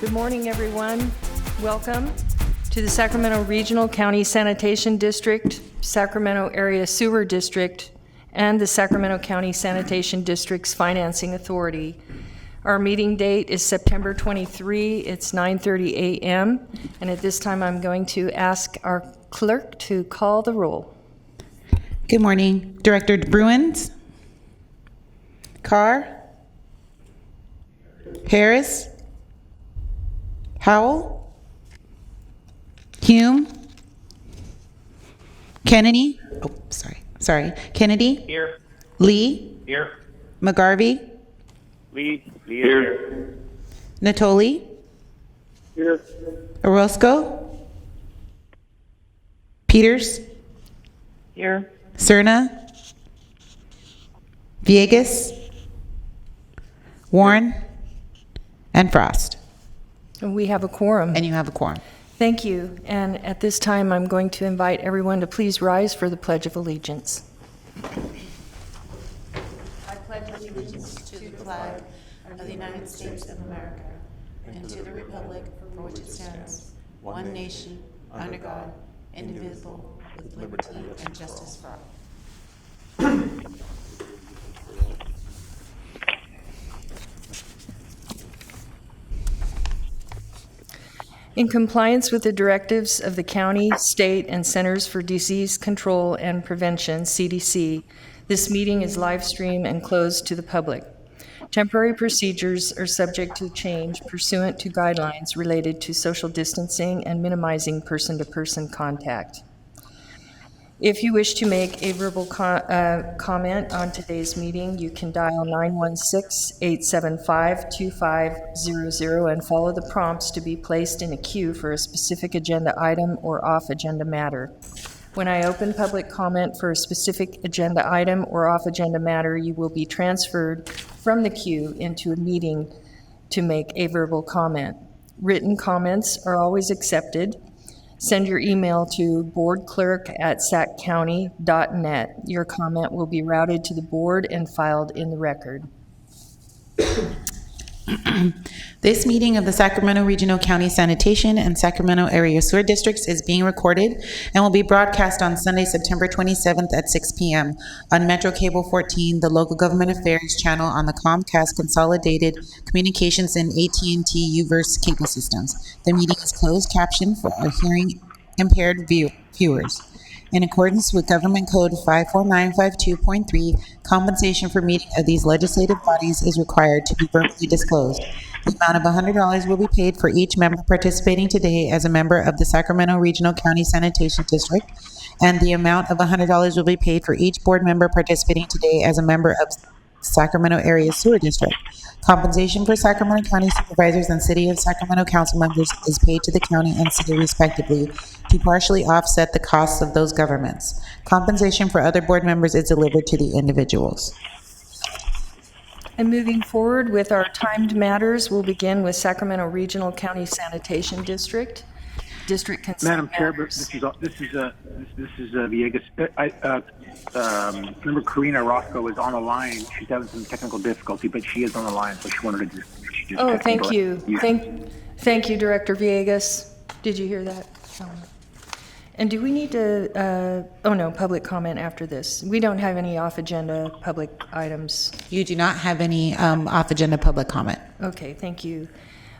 Good morning, everyone. Welcome to the Sacramento Regional County Sanitation District, Sacramento Area Sewer District, and the Sacramento County Sanitation District's Financing Authority. Our meeting date is September 23. It's 9:30 a.m. And at this time, I'm going to ask our clerk to call the roll. Good morning. Director Bruins? Carr? Harris? Howell? Hume? Kennedy? Oh, sorry. Kennedy? Here. Lee? Here. McGarvey? Lee. Here. Natoli? Here. Orozco? Peters? Here. Cerna? Villegas? Warren? And Frost. And we have a quorum. And you have a quorum. Thank you. And at this time, I'm going to invite everyone to please rise for the Pledge of Allegiance. I pledge allegiance to the flag of the United States of America and to the republic for which it stands, one nation, under God, indivisible, with liberty and justice for all. In compliance with the directives of the county, state, and Centers for Disease Control and Prevention, CDC, this meeting is live streamed and closed to the public. Temporary procedures are subject to change pursuant to guidelines related to social distancing and minimizing person-to-person contact. If you wish to make a verbal comment on today's meeting, you can dial 916-875-2500 and follow the prompts to be placed in a queue for a specific agenda item or off-agenda matter. When I open public comment for a specific agenda item or off-agenda matter, you will be transferred from the queue into a meeting to make a verbal comment. Written comments are always accepted. Send your email to boardclerk@saccounty.net. Your comment will be routed to the board and filed in the record. This meeting of the Sacramento Regional County Sanitation and Sacramento Area Sewer Districts is being recorded and will be broadcast on Sunday, September 27th at 6 p.m. on Metro Cable 14, the Local Government Affairs channel on the Comcast Consolidated Communications and AT&T Uverse cable systems. The meeting is closed captioned for our hearing impaired viewers. In accordance with Government Code 54952.3, compensation for meeting of these legislative bodies is required to be verbally disclosed. The amount of $100 will be paid for each member participating today as a member of the Sacramento Regional County Sanitation District, and the amount of $100 will be paid for each board member participating today as a member of Sacramento Area Sewer District. Compensation for Sacramento County Supervisors and City of Sacramento councilmembers is paid to the county and city respectively to partially offset the costs of those governments. Compensation for other board members is delivered to the individuals. And moving forward with our timed matters, we'll begin with Sacramento Regional County Sanitation District. District consent Madam Chair, matters. this is Villegas. Member Karina Roscoe is on the line. She's having some technical difficulty, but she is on the line, so she wanted to just. Oh, thank you. Thank you, Director Villegas. Did you hear that? And do we need to, public comment after this. We don't have any off-agenda public items. You do not have any off-agenda public comment. Okay, thank you.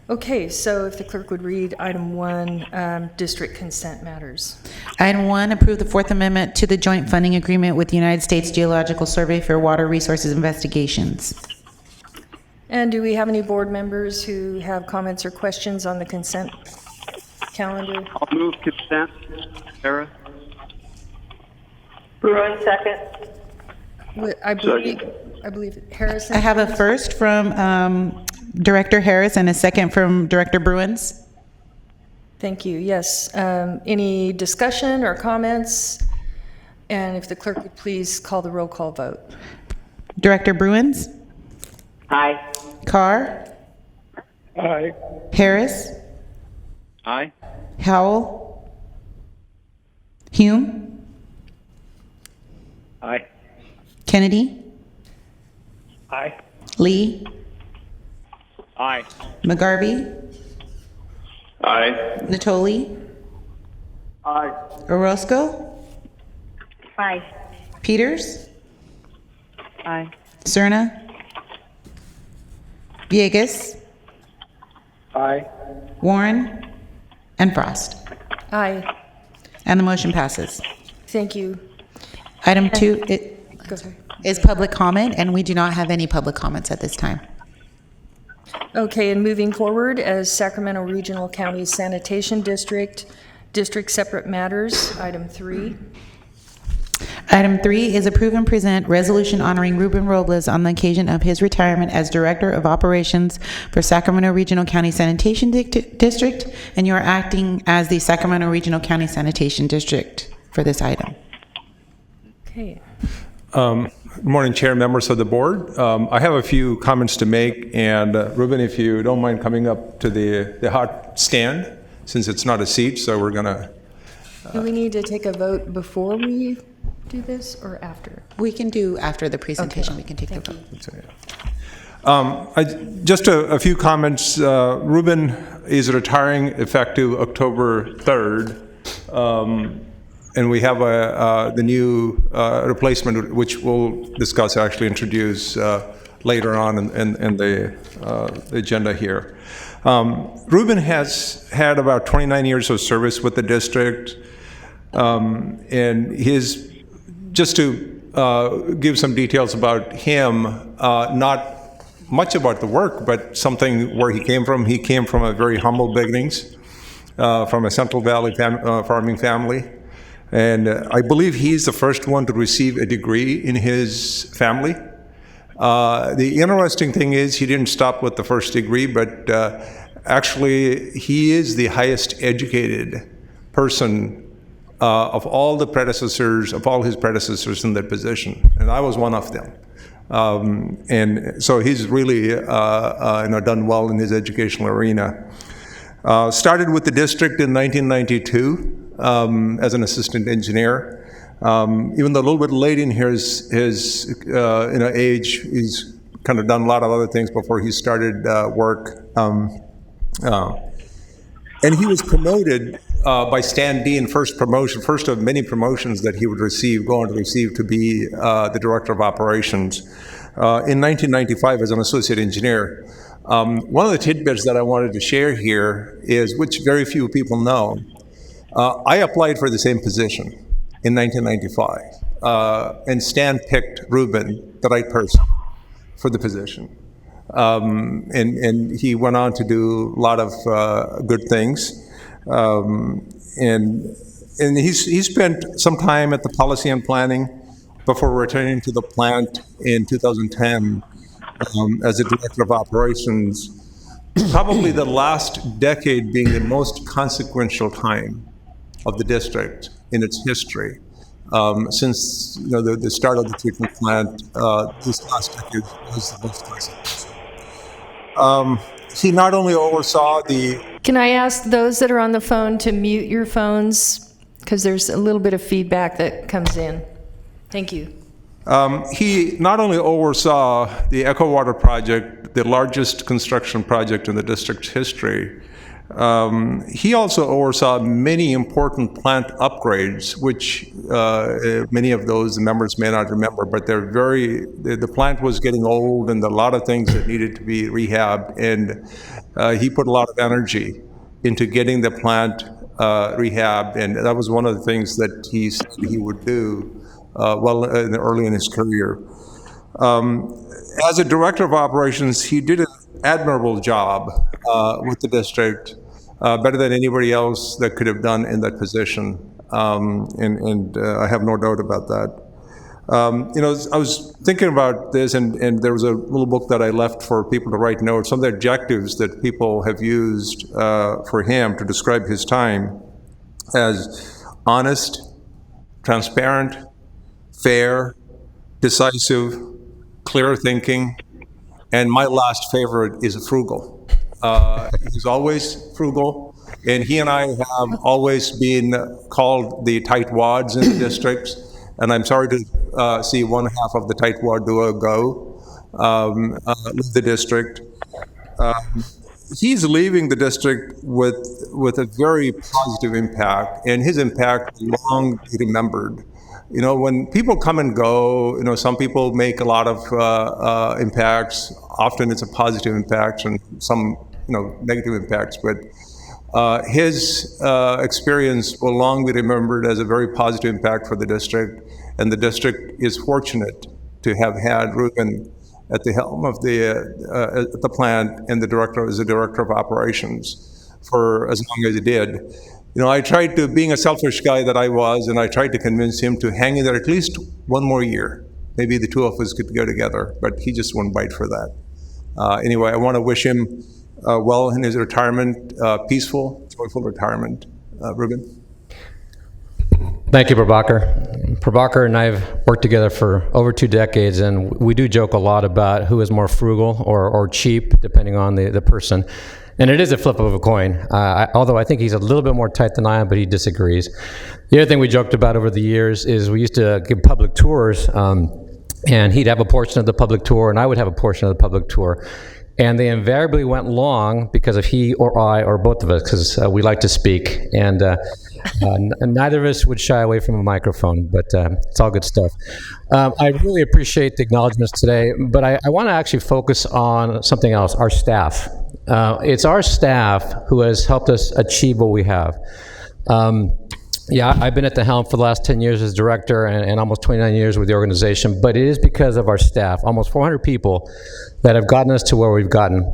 Okay, so if the clerk would read item 1, district consent matters. Item 1, approve the Fourth Amendment to the joint funding agreement with the United States Geological Survey for water resources investigations. And do we have any board members who have comments or questions on the consent calendar? I'll move consent. Sarah? Bruin, second. I believe Harrison. I have a first from Director Harris and a second from Director Bruins. Thank you. Yes. Any discussion or comments? And if the clerk would please call the roll call vote. Director Bruins? Aye. Carr? Aye. Harris? Aye. Howell? Hume? Aye. Kennedy? Aye. Lee? Aye. McGarvey? Aye. Natoli, Aye. Orozco, Aye. Peters, Aye. Cerna, Villegas, Aye. Warren, and Frost. Aye. And the motion passes. Thank you. Item 2 Go ahead. is public comment, and we do not have any public comments at this time. Okay, and moving forward, as Sacramento Regional County Sanitation District, District Separate Matters, item 3. Item 3 is approve and present resolution honoring Ruben Robles on the occasion of his retirement as Director of Operations for Sacramento Regional County Sanitation District, and you are acting as the Sacramento Regional County Sanitation District for this item. Okay. Good morning, Chair, members of the board. I have a few comments to make, and Ruben, if you don't mind coming up to the hot stand, since it's not a seat, so we're going to... Do we need to take a vote before we do this or after? We can do after the presentation, Okay. we can take the Thank vote. Just a few comments. Ruben is retiring effective October 3rd, and we have the new replacement, which we'll discuss, actually introduce later on in the agenda here. Ruben has had about 29 years of service with the district, and just to give some details about him, not much about the work, but something where he came from. He came from a very humble beginnings, from a Central Valley farming family. And I believe he's the first one to receive a degree in his family. The interesting thing is he didn't stop with the first degree, but actually he is the highest educated person of all his predecessors in that position, and I was one of them. And so he's really done well in his educational arena. Started with the district in 1992 as an assistant engineer. Even though a little bit late in his age, he's kind of done a lot of other things before he started work. And he was promoted by Stan Dean, first of many promotions that he would go on to receive to be the Director of Operations in 1995 as an associate engineer. One of the tidbits that I wanted to share here is, which very few people know, I applied for the same position in 1995, and Stan picked Ruben, the right person, for the position. And he went on to do a lot of good things. And he spent some time at the policy and planning before returning to the plant in 2010 as the Director of Operations, probably the last decade being the most consequential time of the district in its history. Since the start of the treatment plant, this last decade was the most consequential. He not only oversaw the... Can I ask those that are on the phone to mute your phones? Because there's a little bit of feedback that comes in. Thank you. He not only oversaw the Echo Water project, the largest construction project in the district's history, he also oversaw many important plant upgrades, which many of those members may not remember, but the plant was getting old and a lot of things that needed to be rehabbed, and he put a lot of energy into getting the plant rehabbed, and that was one of the things that he said he would do early in his career. As a Director of Operations, he did an admirable job with the district, better than anybody else that could have done in that position, and I have no doubt about that. I was thinking about this, and there was a little book that I left for people to write notes, some of the adjectives that people have used for him to describe his time as honest, transparent, fair, decisive, clear thinking, and my last favorite is frugal. He's always frugal, and he and I have always been called the tightwads in the district, and I'm sorry to see one half of the tightwad duo go, leave the district. he's leaving the district with a very positive impact, and his impact will long be remembered. You know, when people come and go, you know, some people make a lot of impacts. Often it's a positive impact, and some, you know, negative impacts. But his experience will long be remembered as a very positive impact for the district, and the district is fortunate to have had Ruben at the helm of the plant and as the director of operations for as long as he did. You know, I tried to, being a selfish guy that I was, and I tried to convince him to hang in there at least one more year. Maybe the two of us could go together, but he just wouldn't bite for that. Anyway, I want to wish him well in his retirement, peaceful, joyful retirement. Ruben? Thank you, Prabhakar. Prabhakar and I have worked together for over 2 decades, and we do joke a lot about who is more frugal or cheap, depending on the person. And it is a flip of a coin, although I think he's a little bit more tight than I am, but he disagrees. The other thing we joked about over the years is we used to give public tours, and he'd have a portion of the public tour, and I would have a portion of the public tour. And they invariably went long because of he or I or both of us, because we like to speak. And neither of us would shy away from a microphone, but it's all good stuff. I really appreciate the acknowledgments today, but I want to actually focus on something else, our staff. It's our staff who has helped us achieve what we have. Yeah, I've been at the helm for the last 10 years as director and almost 29 years with the organization, but it is because of our staff, almost 400 people that have gotten us to where we've gotten.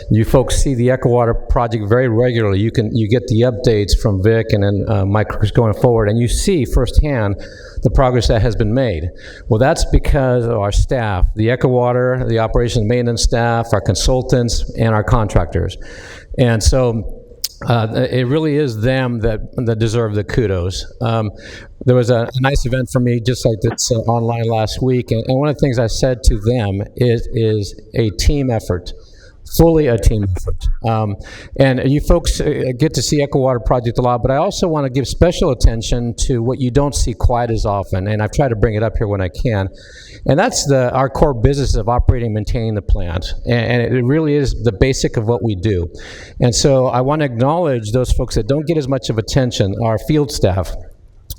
You folks see the Echo Water project very regularly. You get the updates from Vic and then Mike going forward, and you see firsthand the progress that has been made. Well, that's because of our staff, the Echo Water, the operations and maintenance staff, our consultants, and our contractors. And so it really is them that deserve the kudos. There was a nice event for me, just like this online last week, and one of the things I said to them is a team effort. Fully a team effort. And you folks get to see Echo Water Project a lot, but I also want to give special attention to what you don't see quite as often, and I've tried to bring it up here when I can, and that's our core business of operating and maintaining the plant, and it really is the basic of what we do. And so I want to acknowledge those folks that don't get as much of attention, our field staff,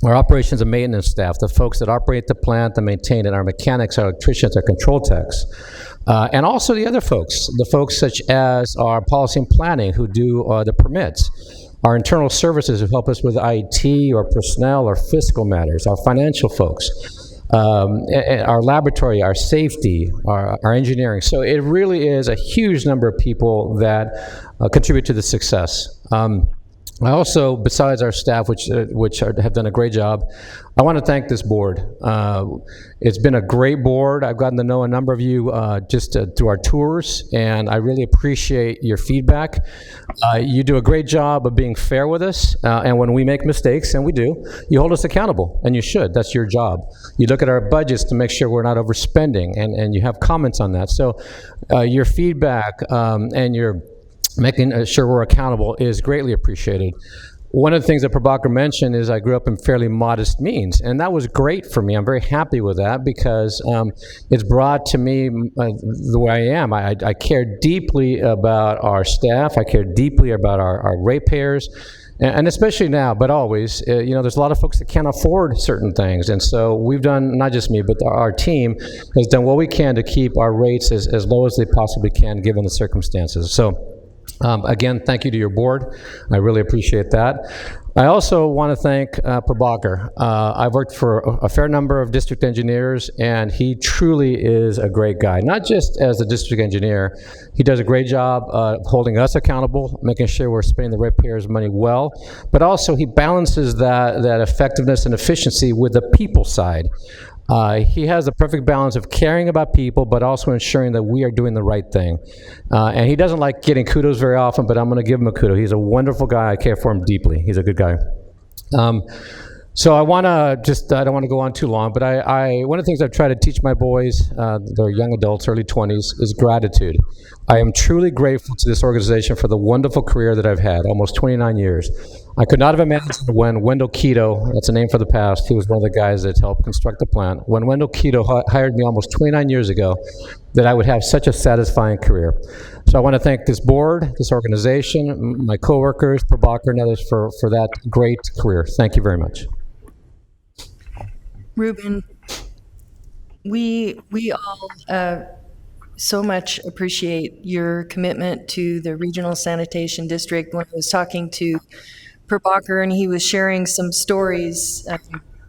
our operations and maintenance staff, the folks that operate the plant, that maintain it, our mechanics, our electricians, our control techs, and also the other folks, the folks such as our policy and planning who do the permits, our internal services who help us with IT or personnel or fiscal matters, our financial folks, our laboratory, our safety, our engineering. So it really is a huge number of people that contribute to the success. I also, besides our staff, which have done a great job, I want to thank this board. It's been a great board. I've gotten to know a number of you just through our tours, and I really appreciate your feedback. You do a great job of being fair with us, and when we make mistakes, and we do, you hold us accountable, and you should. That's your job. You look at our budgets to make sure we're not overspending, and you have comments on that. So your feedback and your making sure we're accountable is greatly appreciated. One of the things that Prabhakar mentioned is I grew up in fairly modest means, and that was great for me. I'm very happy with that because it's brought to me the way I am. I care deeply about our staff. I care deeply about our ratepayers, and especially now, but always, you know, there's a lot of folks that can't afford certain things, and so we've done, not just me, but our team has done what we can to keep our rates as low as they possibly can given the circumstances. So again, thank you to your board. I really appreciate that. I also want to thank Prabhakar. I've worked for a fair number of district engineers, and he truly is a great guy. Not just as a district engineer, he does a great job holding us accountable, making sure we're spending the ratepayers' money well, but also he balances that effectiveness and efficiency with the people side. He has the perfect balance of caring about people, but also ensuring that we are doing the right thing. And he doesn't like getting kudos very often, but I'm going to give him a kudo. He's a wonderful guy. I care for him deeply. He's a good guy. So I want to just, I don't want to go on too long, but one of the things I've tried to teach my boys, they're young adults, early 20s, is gratitude. I am truly grateful to this organization for the wonderful career that I've had, almost 29 years. I could not have imagined when Wendell Keto, that's a name for the past, he was one of the guys that helped construct the plant, when Wendell Keto hired me almost 29 years ago, that I would have such a satisfying career. So I want to thank this board, this organization, my coworkers, Prabhakar and others for that great career. Thank you very much. Ruben, we all so much appreciate your commitment to the Regional Sanitation District. When I was talking to Prabhakar and he was sharing some stories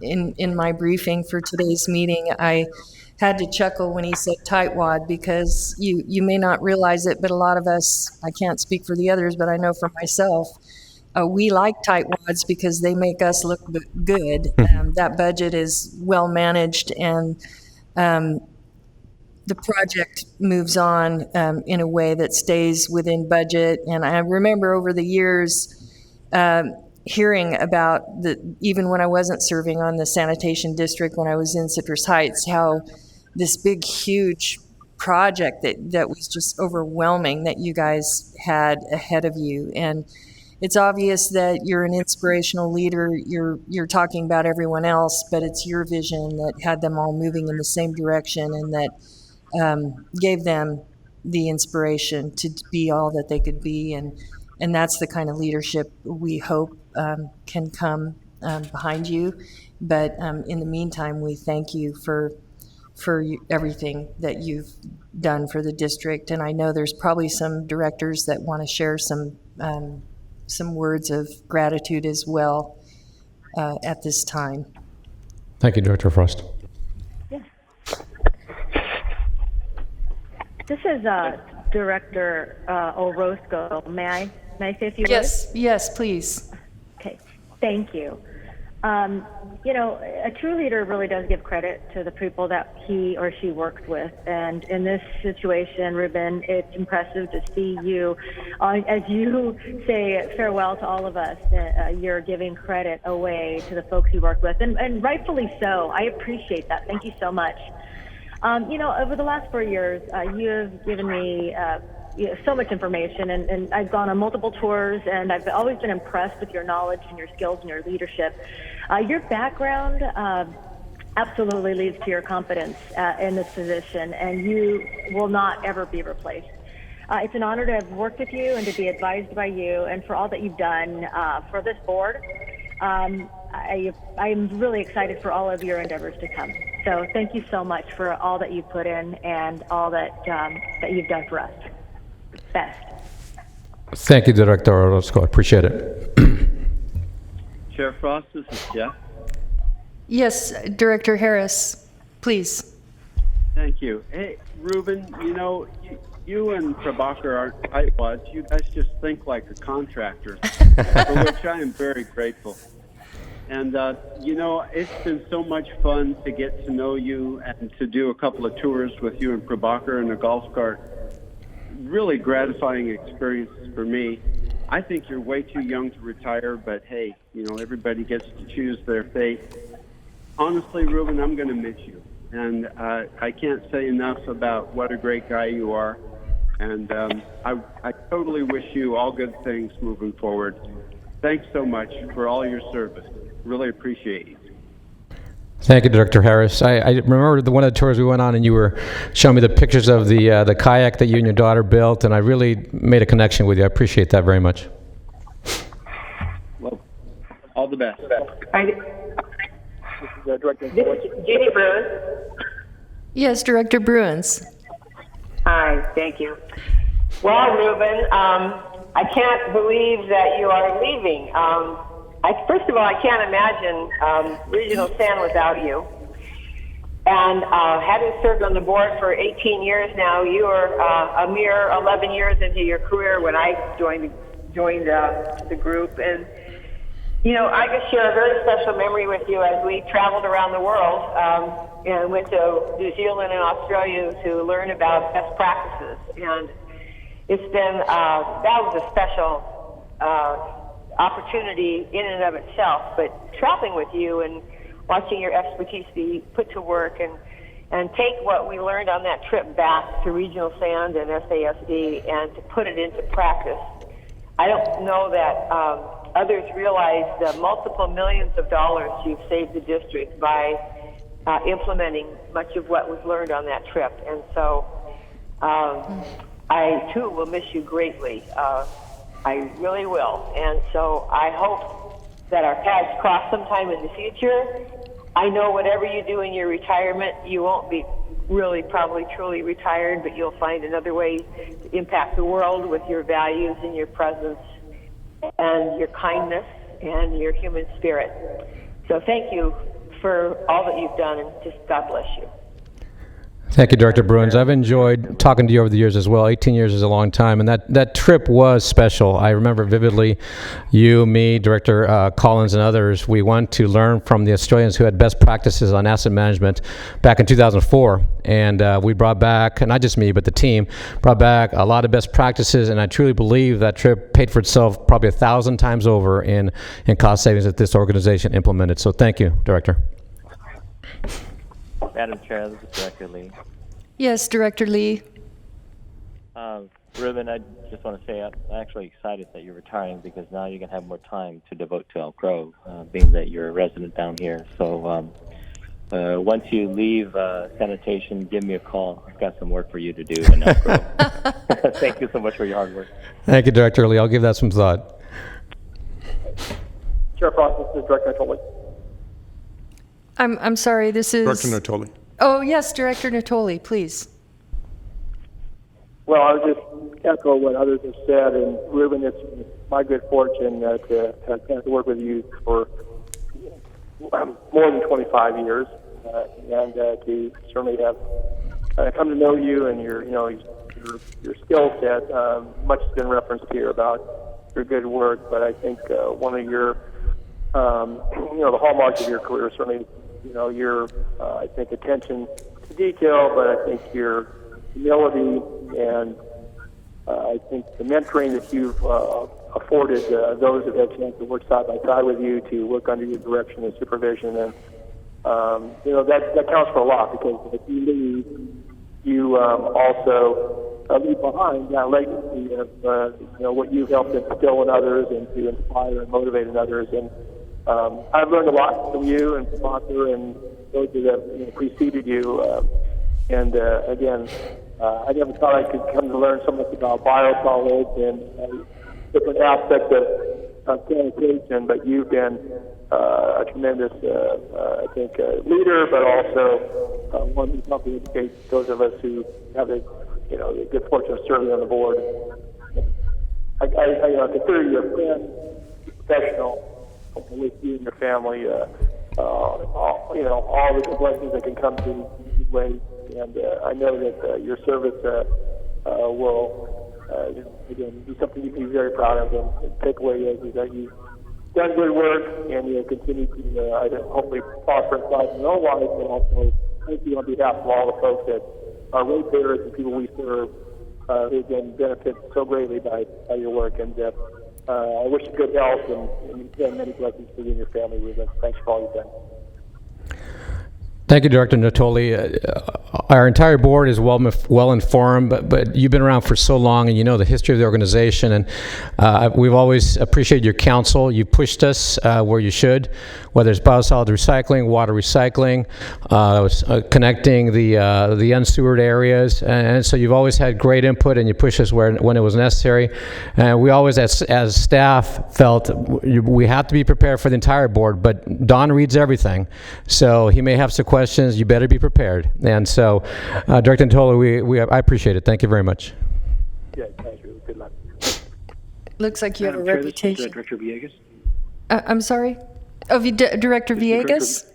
in my briefing for today's meeting, I had to chuckle when he said tightwad, because you may not realize it, but a lot of us, I can't speak for the others, but I know for myself, we like tightwads because they make us look good. That budget is well managed, and the project moves on in a way that stays within budget. And I remember over the years hearing about even when I wasn't serving on the sanitation district, when I was in Citrus Heights, how this big, huge project that was just overwhelming that you guys had ahead of you. And it's obvious that you're an inspirational leader. You're talking about everyone else, but it's your vision that had them all moving in the same direction, and that gave them the inspiration to be all that they could be. And that's the kind of leadership we hope can come behind you. But in the meantime, we thank you for everything that you've done for the district. And I know there's probably some directors that want to share some words of gratitude as well at this time. Thank you, Director Frost. This is Director Orozco. May I say a few words? Yes, please. Okay, thank you. A true leader really does give credit to the people that he or she works with. And in this situation, Ruben, it's impressive to see you, as you say farewell to all of us, you're giving credit away to the folks you work with. And rightfully so. I appreciate that. Thank you so much. Over the last 4 years, you have given me so much information, and I've gone on multiple tours, and I've always been impressed with your knowledge and your skills and your leadership. Your background absolutely leads to your competence in this position, and you will not ever be replaced. It's an honor to have worked with you and to be advised by you, and for all that you've done for this board. I'm really excited for all of your endeavors to come. So thank you so much for all that you've put in and all that you've done for us. Best. Thank you, Director Orozco. I appreciate it. Chair Frost, this is Jeff. Yes, Director Harris, please. Thank you. Hey, Ruben, you and Prabhakar aren't tightwads. You guys just think like a contractor, for which I am very grateful. And, it's been so much fun to get to know you and to do a couple of tours with you and Prabhakar in a golf cart. Really gratifying experiences for me. I think you're way too young to retire, but hey, everybody gets to choose their fate. Honestly, Ruben, I'm going to miss you. And I can't say enough about what a great guy you are. And I totally wish you all good things moving forward. Thanks so much for all your service. Really appreciate you. Thank you, Director Harris. I remember one of the tours we went on, and you were showing me the pictures of the kayak that you and your daughter built, and I really made a connection with you. I appreciate that very much. Well, all the best. Jeannie Bruins. Yes, Director Bruins. Hi, thank you. Well, Ruben, I can't believe that you are leaving. First of all, I can't imagine Regional San without you. And having served on the board for 18 years now, you are a mere 11 years into your career when I joined the group. And, I just share a very special memory with you as we traveled around the world and went to New Zealand and Australia to learn about best practices. And it's been, that was a special opportunity in and of itself, but traveling with you and watching your expertise be put to work and take what we learned on that trip back to Regional Sand and SASD and to put it into practice. I don't know that others realize the multiple millions of dollars you've saved the district by implementing much of what was learned on that trip. And so I too will miss you greatly. I really will. And so I hope that our paths cross sometime in the future. I know whatever you do in your retirement, you won't be really probably truly retired, but you'll find another way to impact the world with your values and your presence and your kindness and your human spirit. So thank you for all that you've done, and just God bless you. Thank you, Director Bruins. I've enjoyed talking to you over the years as well. 18 years is a long time, and that trip was special. I remember vividly you, me, Director Collins, and others. We went to learn from the Australians who had best practices on asset management back in 2004, and we brought back, and not just me, but the team, brought back a lot of best practices, and I truly believe that trip paid for itself probably 1,000 times over in cost savings that this organization implemented. So thank you, Director. Madam Chair, this is Director Lee. Yes, Director Lee. Ruben, I just want to say I'm actually excited that you're retiring because now you're going to have more time to devote to Elk Grove, being that you're a resident down here. So once you leave sanitation, give me a call. I've got some work for you to do in Elk Grove. Thank you so much for your hard work. Thank you, Director Lee. I'll give that some thought. Chair Frost, this is Director Natoli. I'm sorry, this is... Director Natoli. Oh, yes, Director Natoli, please. Well, I would just echo what others have said, and Ruben, it's my good fortune to have had to work with you for more than 25 years, and to certainly have come to know you and your skill set. Much has been referenced here about your good work, but I think one of your the hallmarks of your career is certainly your I think attention to detail, but I think your humility and I think the mentoring that you've afforded those who've had a chance to work side by side with you, to work under your direction and supervision, and that counts for a lot, because if you leave, you also leave behind that legacy of what you've helped instill in others and to inspire and motivate in others. And I've learned a lot from you and from Arthur and those that have preceded you. Again, I never thought I could come to learn so much about biosolids and different aspects of sanitation, but you've been a tremendous, I think, leader, but also one who helped educate those of us who have the good fortune of serving on the board. I consider you a friend, professional, with you and your family, all the blessings that can come to you way. And I know that your service will, again, be something you can be very proud of. And take away is that you've done good work, and you'll continue to hopefully prosper inside your own life, and also thank you on behalf of all the folks that are ratepayers and people we serve who can benefit so greatly by your work. And I wish you good health and many blessings for you and your family, Ruben. Thanks for all you've done. Thank you, Director Natoli. Our entire board is well informed, but you've been around for so long, and you know the history of the organization, and we've always appreciated your counsel. You pushed us where you should, whether it's biosolid recycling, water recycling, connecting the unsewered areas, and so you've always had great input, and you pushed us when it was necessary. And we always, as staff, felt we have to be prepared for the entire board, but Don reads everything, so he may have some questions. You better be prepared. And so, Director Natoli, I appreciate it. Thank you very much. Yeah, thank you. Good luck. Looks like you have a Madam Chair, reputation. this is, Director Villegas. I'm sorry? Oh, Director Villegas?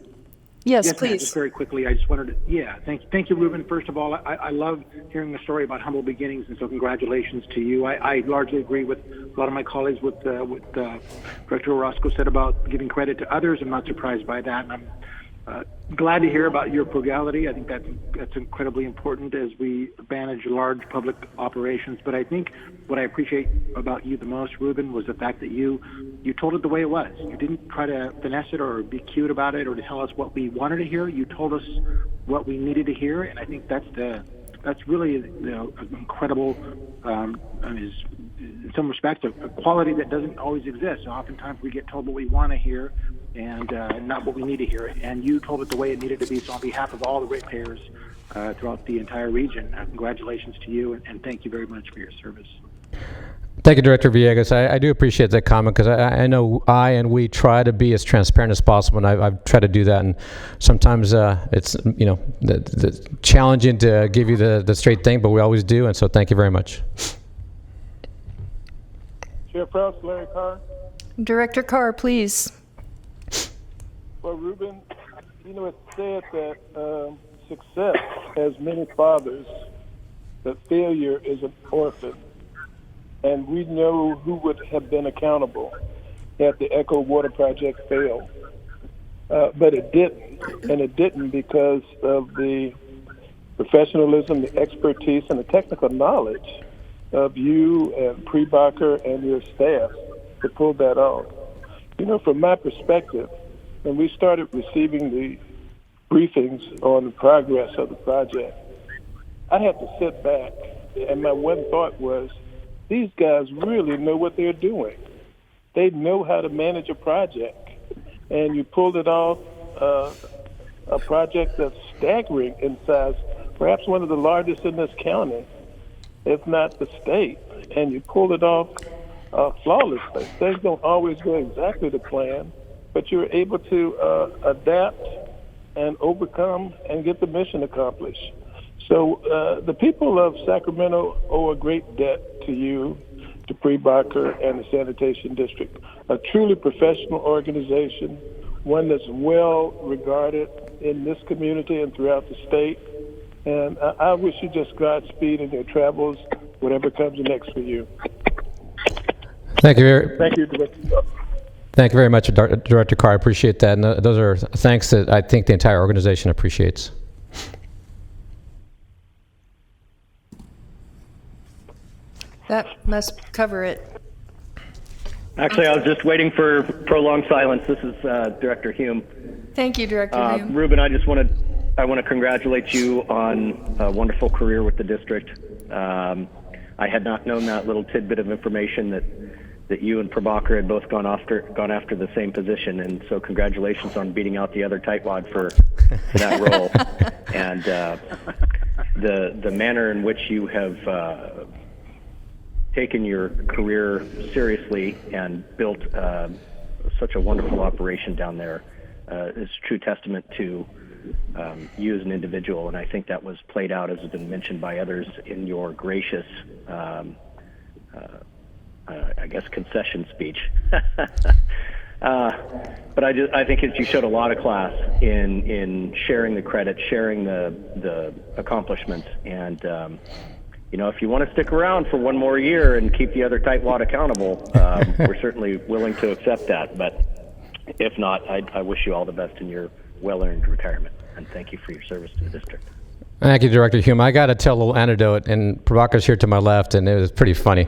Yes, Ma'am, please. just very quickly, I just wanted to, thank you, Ruben. First of all, I love hearing the story about humble beginnings, and so congratulations to you. I largely agree with a lot of my colleagues with Director Orozco said about giving credit to others. I'm not surprised by that, and I'm glad to hear about your frugality. I think that's incredibly important as we manage large public operations. But I think what I appreciate about you the most, Ruben, was the fact that you told it the way it was. You didn't try to finesse it or be cute about it or to tell us what we wanted to hear. You told us what we needed to hear, and I think that's really incredible. In some respects, a quality that doesn't always exist. So oftentimes we get told what we want to hear and not what we need to hear. And you told it the way it needed to be. So on behalf of all the ratepayers, throughout the entire region. Congratulations to you, and thank you very much for your service. Thank you, Director Villegas. I do appreciate that comment because I know we try to be as transparent as possible, and I've tried to do that. And sometimes it's the challenging to give you the straight thing, but we always do. And so, thank you very much. Chair Prowse, Larry Carr. Director Carr, please. Well, Ruben, it's said that success has many fathers, but failure is an orphan. And we know who would have been accountable had the Echo Water Project failed. But it didn't. And it didn't because of the professionalism, the expertise, and the technical knowledge of you and Prebacher and your staff to pull that off. From my perspective, when we started receiving the briefings on the progress of the project, I had to sit back, and my one thought was, these guys really know what they're doing. They know how to manage a project. And you pulled it off, a project that's staggering in size, perhaps one of the largest in this county, if not the state. And you pulled it off flawlessly. Things don't always go exactly to plan, but you're able to adapt and overcome and get the mission accomplished. So the people of Sacramento owe a great debt to you, to Prebacher and the Sanitation District. A truly professional organization, one that's well regarded in this community and throughout the state. And I wish you just Godspeed in your travels, whatever comes next for you. Thank you. Thank you, Director. Thank you very much, Director Carr. I appreciate that. And those are thanks that I think the entire organization appreciates. That must cover it. Actually, I was just waiting for prolonged silence. This is Director Hume. Thank you, Director Hume. Ruben, I want to congratulate you on a wonderful career with the district. I had not known that little tidbit of information that you and Prebacher had both gone after the same position, and so congratulations on beating out the other tightwad for that role. And the manner in which you have taken your career seriously and built such a wonderful operation down there is a true testament to you as an individual, and I think that was played out, as has been mentioned by others, in your gracious, I guess, concession speech. But I think you showed a lot of class in sharing the credit, sharing the accomplishments, and if you want to stick around for one more year and keep the other tightwad accountable, we're certainly willing to accept that. But if not, I wish you all the best in your well-earned retirement, and thank you for your service to the district. Thank you, Director Hume. I got to tell a little anecdote, and Prebacher's here to my left, and it was pretty funny.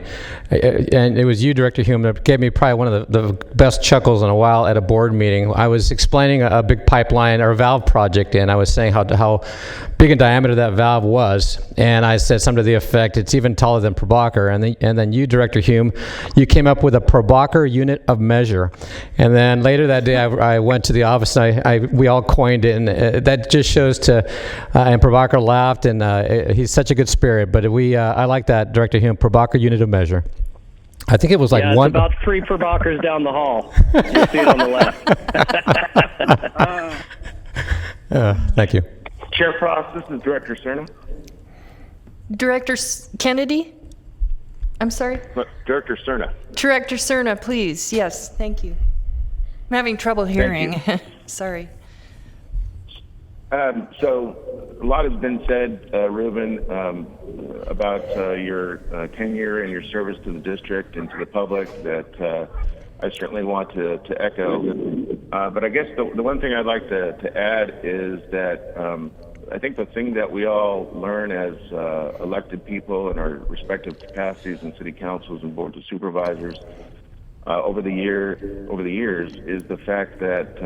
And it was you, Director Hume, that gave me probably one of the best chuckles in a while at a board meeting. I was explaining a big pipeline or valve project, and I was saying how big in diameter that valve was, and I said something to the effect, it's even taller than Prebacher. And then you, Director Hume, you came up with a Prebacher unit of measure. And then later that day, I went to the office, and we all coined it, and that just shows and Prebacher laughed, and he's such a good spirit. But I like that, Director Hume, Prebacher unit of measure. I think it was like it's about 3 Prebachers down the hall. You'll see it on the left. Thank you. Chair Frost, this is Director Cerna. Director Kennedy? I'm sorry? Director Cerna. Director Cerna, please. Yes, thank you. I'm having trouble hearing. Sorry. So a lot has been said, Ruben, about your tenure and your service to the district and to the public that I certainly want to echo. But I guess the one thing I'd like to add is that I think the thing that we all learn as elected people in our respective capacities in city councils and boards of supervisors over the years is the fact that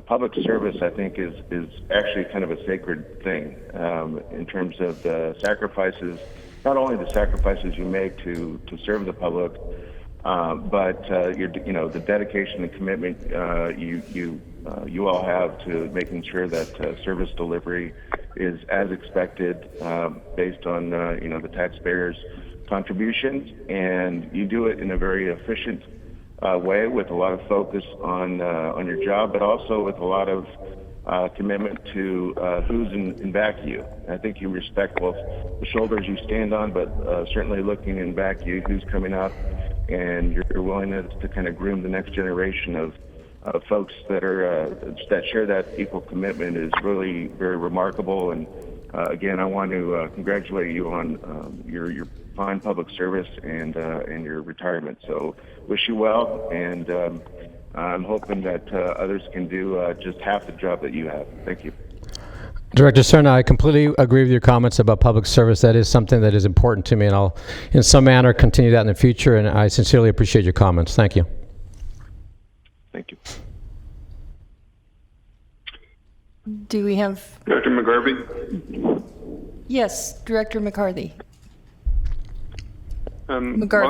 public service, I think, is actually kind of a sacred thing in terms of the sacrifices, not only the sacrifices you make to serve the public, but the dedication and commitment you all have to making sure that service delivery is as expected, based on the taxpayers' contributions, and you do it in a very efficient way with a lot of focus on your job, but also with a lot of commitment to who's in back of you. I think you respect both the shoulders you stand on, but certainly looking in back of you, who's coming up, and your willingness to kind of groom the next generation of folks that share that equal commitment is really very remarkable. And again, I want to congratulate you on your fine public service and your retirement. So wish you well, and I'm hoping that others can do just half the job that you have. Thank you. Director Cerna, I completely agree with your comments about public service. That is something that is important to me, and I'll, in some manner, continue that in the future, and I sincerely appreciate your comments. Thank you. Thank you. Do we have? Director McGarvey? Yes, Director McCarthy. Well,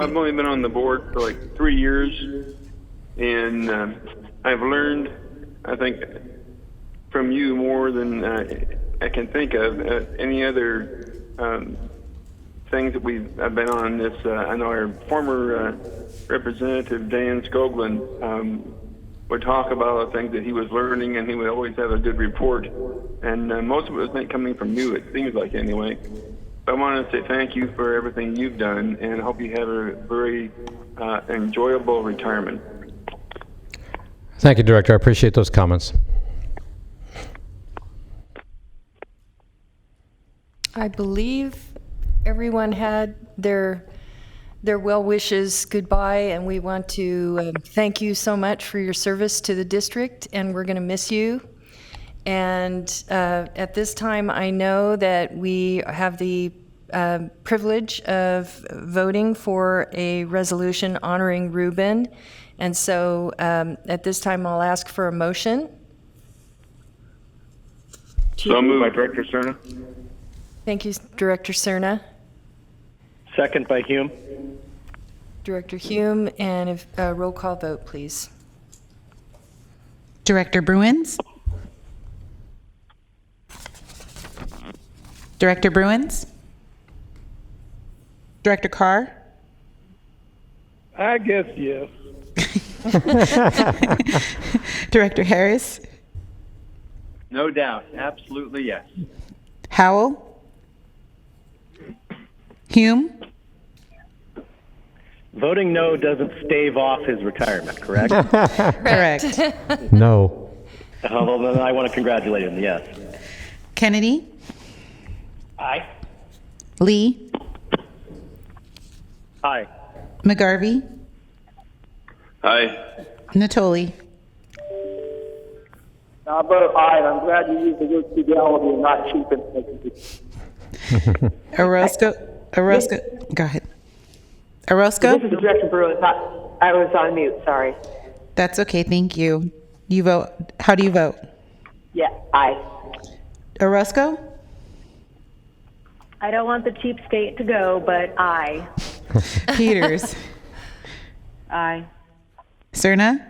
I've only been on the board for like 3 years, and I've learned, I think, from you more than I can think of any other things that I've been on this. I know our former Representative Dan Skoglund would talk about the things that he was learning, and he would always have a good report. And most of it was coming from you, it seems like, anyway. I want to say thank you for everything you've done, and I hope you have a very enjoyable retirement. Thank you, Director. I appreciate those comments. I believe everyone had their well wishes goodbye, and we want to thank you so much for your service to the district, and we're going to miss you. And at this time, I know that we have the privilege of voting for a resolution honoring Ruben. And so at this time, I'll ask for a motion. So moved by Director Cerna. Thank you, Director Cerna. Second by Hume. Director Hume, and if roll call vote, please. Director Bruins? Director Bruins? Director Carr? I guess yes. Director Harris? No doubt. Absolutely yes. Howell? Hume? Voting no doesn't stave off his retirement, correct? Correct. No. Well, then I want to congratulate him, yes. Kennedy? Aye. Lee? Aye. McGarvey? Aye. Natoli? I vote aye, and I'm glad you used the word frugality and not cheap. Orozco? Go ahead. Orozco? This is Director Bruins. I was on mute, sorry. That's okay, thank you. You vote, how do you vote? Yeah, aye. Orozco? I don't want the cheap state to go, but aye. Peters? Aye. Cerna?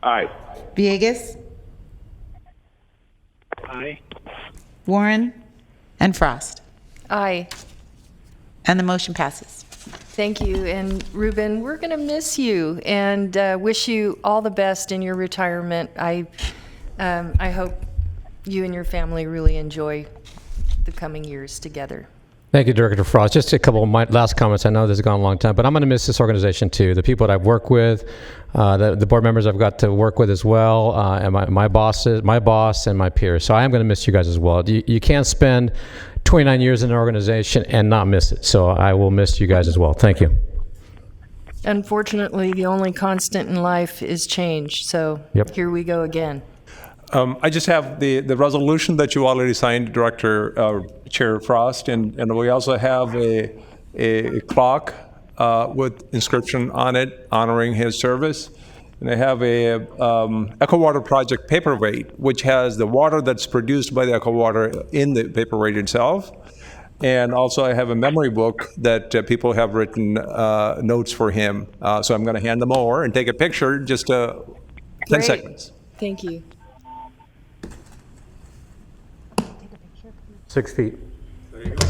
Aye. Villegas? Aye. Warren? And Frost? Aye. And the motion passes. Thank you. And Ruben, we're going to miss you and wish you all the best in your retirement. I hope you and your family really enjoy the coming years together. Thank you, Director Frost. Just a couple of my last comments. I know this has gone a long time, but I'm going to miss this organization too. The people that I've worked with, the board members I've got to work with as well, and my boss and my peers. So I am going to miss you guys as well. You can't spend 29 years in an organization and not miss it. So I will miss you guys as well. Thank you. Unfortunately, the only constant in life is change. So Here we go again. I just have the resolution that you already signed, Director Chair Frost, and we also have a clock with inscription on it honoring his service. And I have a Eco Water Project paperweight, which has the water that's produced by the Eco Water in the paperweight itself. And also I have a memory book that people have written notes for him. So I'm going to hand them over and take a picture, just 10 Great. seconds. Thank you. 6 feet. There you go.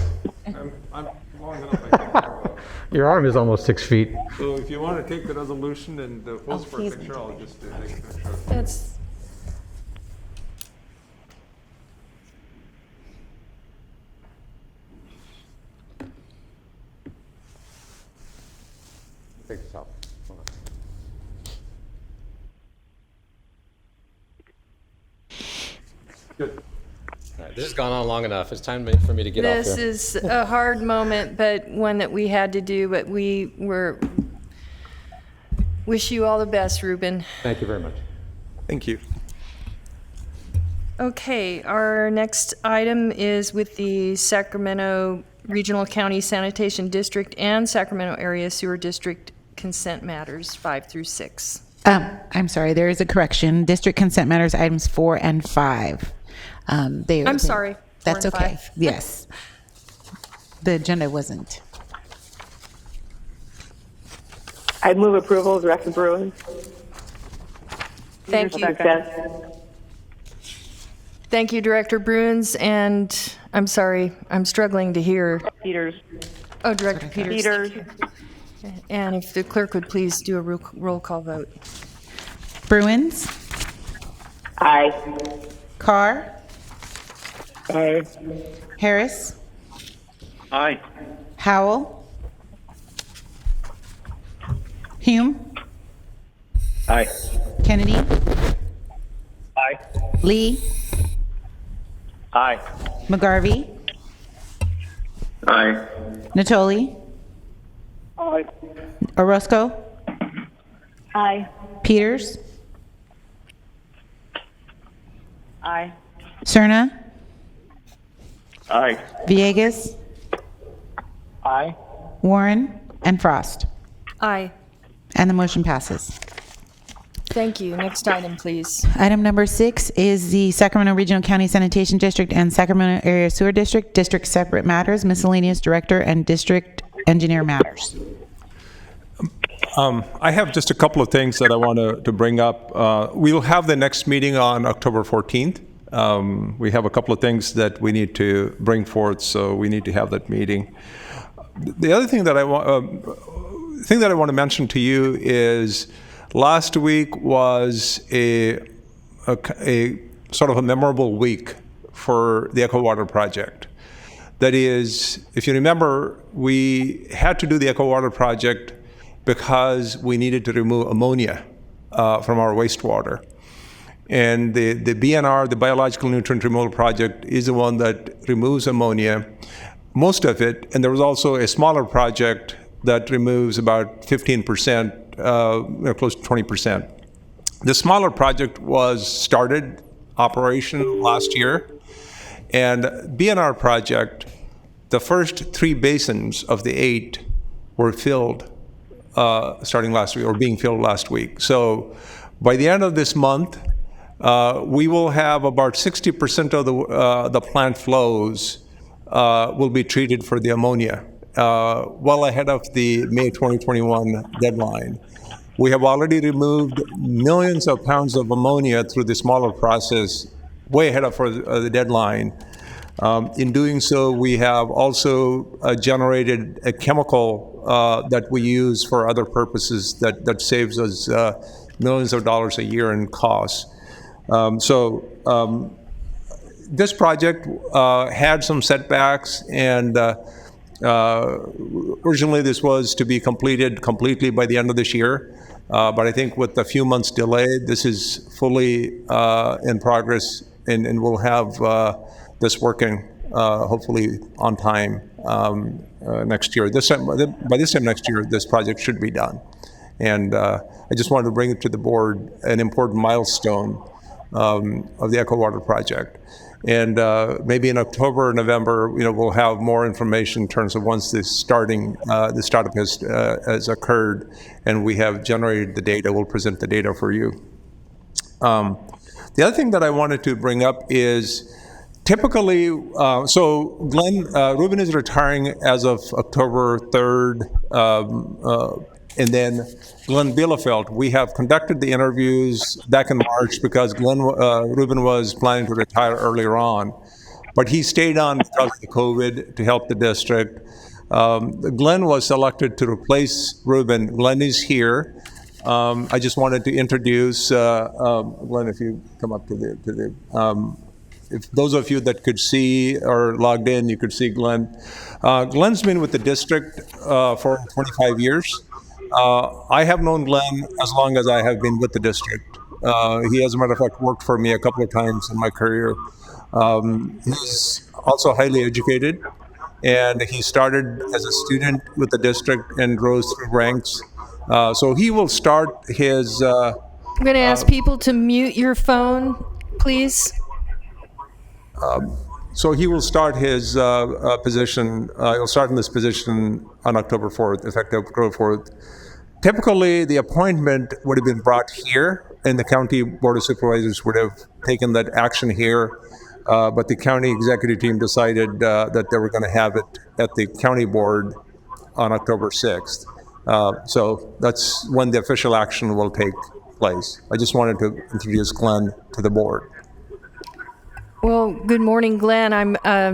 I'm long enough, I think. Your arm is almost 6 feet. So if you want to take the resolution and pose for a picture, I'll just take a picture. That's, Take this out. Good. All right, this has gone on long enough. It's time for me to get off this here. is a hard moment, but one that we had to do, but wish you all the best, Ruben. Thank you very much. Thank you. Okay, our next item is with the Sacramento Regional County Sanitation District and Sacramento Area Sewer District consent matters 5 through 6. I'm sorry, there is a correction. District consent matters items 4 and 5. I'm sorry. 4 That's and okay. 5. Yes. The agenda wasn't. I move approval, Director Bruin. Thank you. Second. Thank you, Director Bruins, and I'm sorry, I'm struggling to hear. Peters. Oh, Director Peters. Peters. And if the clerk would please do a roll call vote. Bruins, Aye. Carr, Aye. Harris, Aye. Howell, Hume, Aye. Kennedy, Aye. Lee, Aye. McGarvey, Aye. Natoli, Aye. Orozco, Aye. Peters, Aye. Cerna, Aye. Villegas, Aye. Warren, and Frost. Aye. And the motion passes. Thank you. Next item, please. Item number 6 is the Sacramento Regional County Sanitation District and Sacramento Area Sewer District, District Separate Matters, Miscellaneous Director, and District Engineer Matters. I have just a couple of things that I want to bring up. We'll have the next meeting on October 14th. We have a couple of things that we need to bring forth, so we need to have that meeting. The other thing that I want to mention to you is last week was a sort of a memorable week for the Echo Water project. That is, if you remember, we had to do the Echo Water project because we needed to remove ammonia from our wastewater. And the BNR, the Biological Nutrient Removal Project, is the one that removes ammonia, most of it. And there was also a smaller project that removes about 15%, close to 20%. The smaller project was started operation last year. And BNR project, the first 3 basins of the 8 were filled starting last week, or being filled last week. So by the end of this month, we will have about 60% of the plant flows will be treated for the ammonia, well ahead of the May 2021 deadline. We have already removed millions of pounds of ammonia through the smaller process, way ahead of the deadline. In doing so, we have also generated a chemical that we use for other purposes that saves us millions of dollars a year in costs. This project had some setbacks, and originally this was to be completed completely by the end of this year. But I think with a few months delay, this is fully in progress, and we'll have this working hopefully on time next year. By this time next year, this project should be done. And I just wanted to bring it to the board, an important milestone of the Echo Water project. And maybe in October or November, we'll have more information in terms of once the startup has occurred and we have generated the data, we'll present the data for you. The other thing that I wanted to bring up is typically, so Ruben is retiring as of October 3rd, and then Glenn Bielefeld, we have conducted the interviews back in March because Ruben was planning to retire earlier on. but he stayed on because of the COVID to help the district. Glenn was selected to replace Ruben. Glenn is here. I just wanted to introduce Glenn. If you come up to the if those of you that could see or logged in, you could see Glenn. Glenn's been with the district for 25 years. I have known Glenn as long as I have been with the district. He, as a matter of fact, worked for me a couple of times in my career. He's also highly educated, and he started as a student with the district and rose through ranks. So he will start his... I'm going to ask people to mute your phone, please. So he will start his position, he'll start in this position on October 4th, effective October 4th. Typically, the appointment would have been brought here, and the county board of supervisors would have taken that action here, but the county executive team decided that they were going to have it at the county board on October 6th. So that's when the official action will take place. I just wanted to introduce Glenn to the board. Well, good morning, Glenn. I'm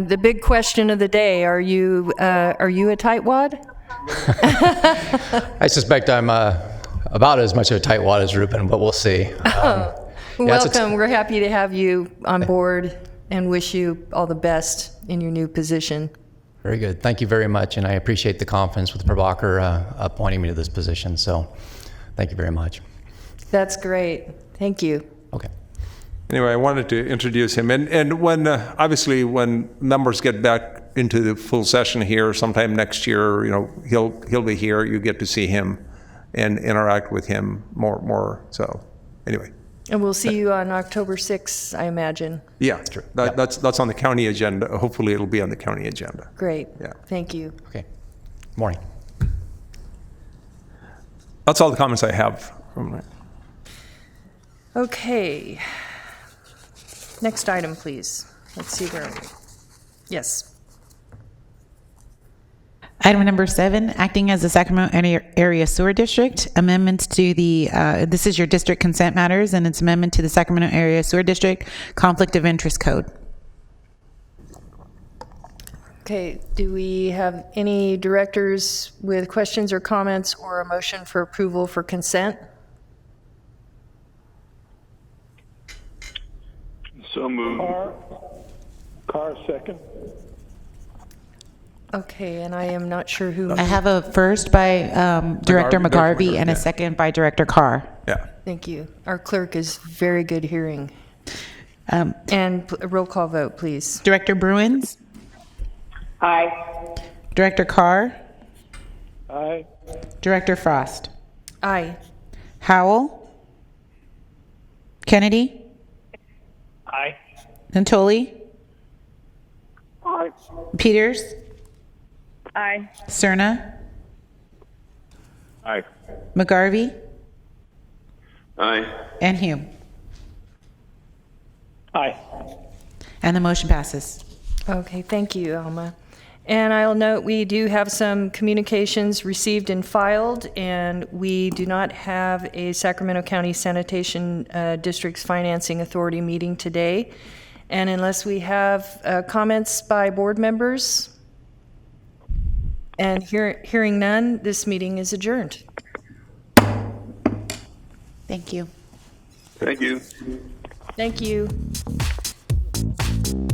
the big question of the day. Are you a tightwad? I suspect I'm about as much of a tightwad as Ruben, but we'll see. Welcome. We're happy to have you on board and wish you all the best in your new position. Very good. Thank you very much, and I appreciate the confidence with Prabhakar appointing me to this position. So, thank you very much. That's great. Thank you. Okay. Anyway, I wanted to introduce him, and when obviously when members get back into the full session here sometime next year, he'll be here. You get to see him and interact with him more. So, anyway. And we'll see you on October 6th, I imagine. Yeah, true. That's on the county agenda. Hopefully, it'll be on the county agenda. Great. Yeah. Thank you. Okay. Morning. That's all the comments I have from that. Okay. Next item, please. Let's see where are we. Yes. Item number 7, acting as the Sacramento Area Sewer District, amendments to the, this is your district consent matters, and it's amendment to the Sacramento Area Sewer District Conflict of Interest Code. Okay, do we have any directors with questions or comments or a motion for approval for consent? So moved. Carr, second. Okay, and I am not sure who. I have a first by Director McGarvey and a second by Director Carr. Yeah. Thank you. Our clerk is very good hearing. And a roll call vote, please. Director Bruins? Aye. Director Carr? Aye. Director Frost? Aye. Howell? Kennedy? Aye. Nantoli? Aye. Peters? Aye. Cerna? Aye. McGarvey? Aye. And Hume. Aye. And the motion passes. Okay, thank you, Alma. And I'll note we do have some communications received and filed, and we do not have a Sacramento County Sanitation District's Financing Authority meeting today. And unless we have comments by board members, and hearing none, this meeting is adjourned. Thank you. Thank you. Thank you.